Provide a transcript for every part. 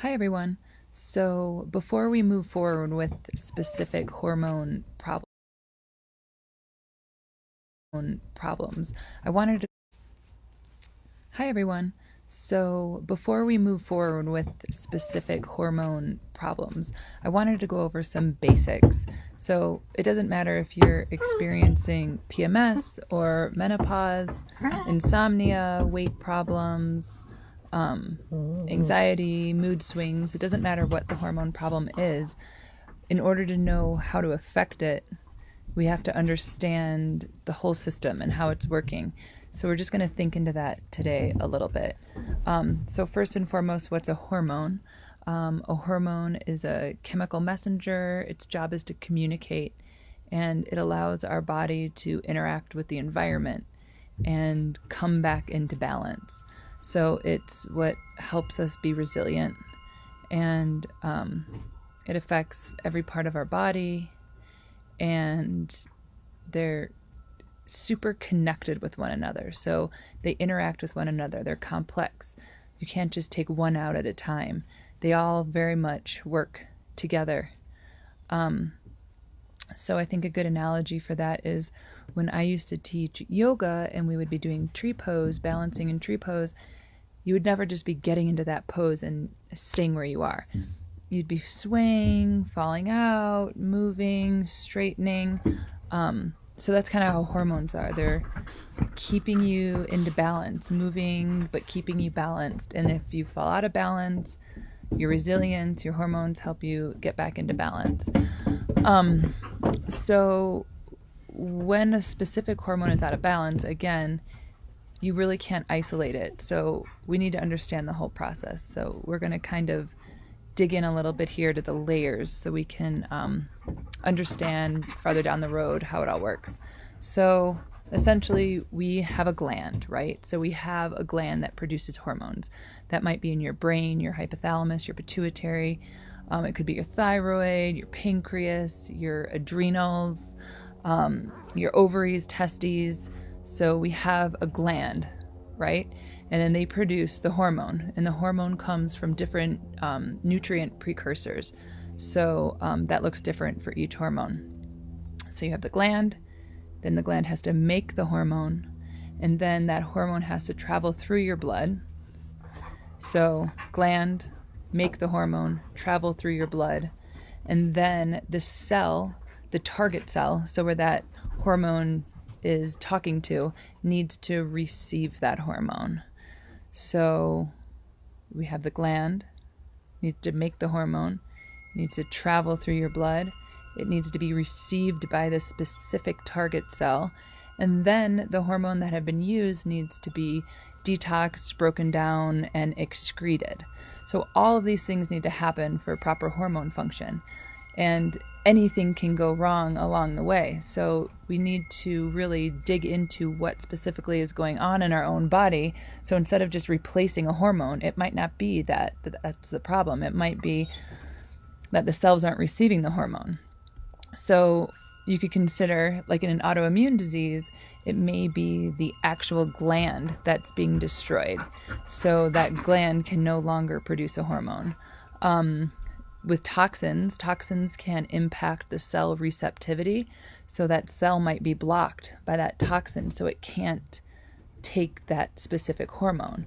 Hi everyone. So before we move forward with specific hormone problems, I wanted to Hi everyone. So before we move forward with specific hormone problems, I wanted to go over some basics. So it doesn't matter if you're experiencing PMS or menopause, insomnia, weight problems, anxiety, mood swings. It doesn't matter what the hormone problem is. In order to know how to affect it, we have to understand the whole system and how it's working. So we're just going to think into that today a little bit. So first and foremost, what's a hormone? A hormone is a chemical messenger. Its job is to communicate, and it allows our body to interact with the environment and come back into balance. So it's what helps us be resilient, and it affects every part of our body, and they're super connected with one another. So they interact with one another. They're complex. You can't just take one out at a time. They all very much work together. So I think a good analogy for that is when I used to teach yoga and we would be doing tree pose, balancing in tree pose, you would never just be getting into that pose and staying where you are. You'd be swaying, falling out, moving, straightening. So that's kind of how hormones are. They're keeping you into balance, moving, but keeping you balanced. And if you fall out of balance, your resilience, your hormones help you get back into balance. So when a specific hormone is out of balance, again, you really can't isolate it. So we need to understand the whole process. So we're going to kind of dig in a little bit here to the layers so we can understand farther down the road how it all works. So essentially we have a gland, right? So we have a gland that produces hormones. That might be in your brain, your hypothalamus, your pituitary. It could be your thyroid, your pancreas, your adrenals, your ovaries, testes. So we have a gland, right? And then they produce the hormone, and the hormone comes from different nutrient precursors. So that looks different for each hormone. So you have the gland, then the gland has to make the hormone, and then that hormone has to travel through your blood. So gland, make the hormone, travel through your blood, and then the cell, the target cell, so where that hormone is talking to, needs to receive that hormone. So we have the gland, needs to make the hormone, needs to travel through your blood, it needs to be received by the specific target cell, and then the hormone that had been used needs to be detoxed, broken down, and excreted. So all of these things need to happen for proper hormone function, and anything can go wrong along the way. So we need to really dig into what specifically is going on in our own body. So instead of just replacing a hormone, it might not be that that's the problem. It might be that the cells aren't receiving the hormone. So you could consider, like in an autoimmune disease, it may be the actual gland that's being destroyed. So that gland can no longer produce a hormone. With toxins can impact the cell receptivity. So that cell might be blocked by that toxin, so it can't take that specific hormone.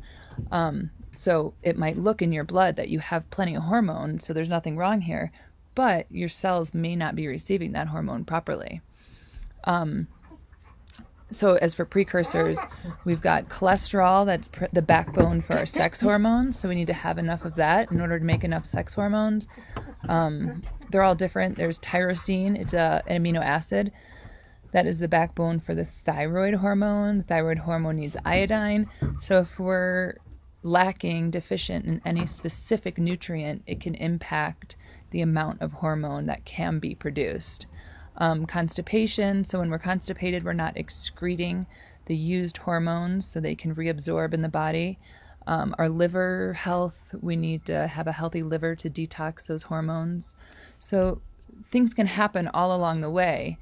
So it might look in your blood that you have plenty of hormone, so there's nothing wrong here, but your cells may not be receiving that hormone properly. So as for precursors, we've got cholesterol, that's the backbone for our sex hormones. So we need to have enough of that in order to make enough sex hormones. They're all different. There's tyrosine, it's an amino acid. That is the backbone for the thyroid hormone. The thyroid hormone needs iodine. So if we're lacking, deficient in any specific nutrient, it can impact the amount of hormone that can be produced. Constipation, so when we're constipated, we're not excreting the used hormones so they can reabsorb in the body. Our liver health, we need to have a healthy liver to detox those hormones. So things can happen all along the way.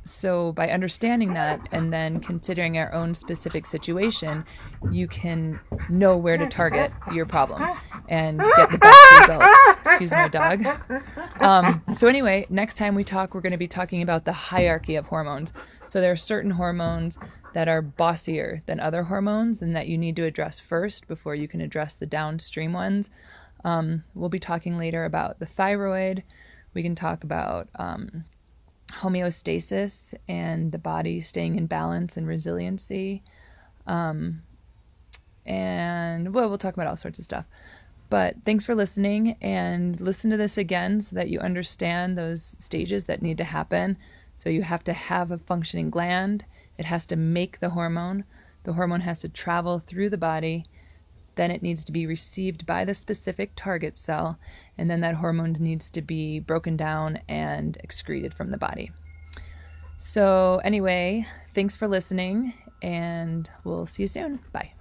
So by understanding that and then considering our own specific situation, you can know where to target your problem and get the best results. Excuse my dog. So anyway, next time we talk, we're going to be talking about the hierarchy of hormones. So there are certain hormones that are bossier than other hormones and that you need to address first before you can address the downstream ones. We'll be talking later about the thyroid. We can talk about homeostasis and the body staying in balance and resiliency. And well, we'll talk about all sorts of stuff. But thanks for listening, and listen to this again so that you understand those stages that need to happen. So you have to have a functioning gland. It has to make the hormone. The hormone has to travel through the body. Then it needs to be received by the specific target cell, and then that hormone needs to be broken down and excreted from the body. So anyway, thanks for listening, and we'll see you soon. Bye.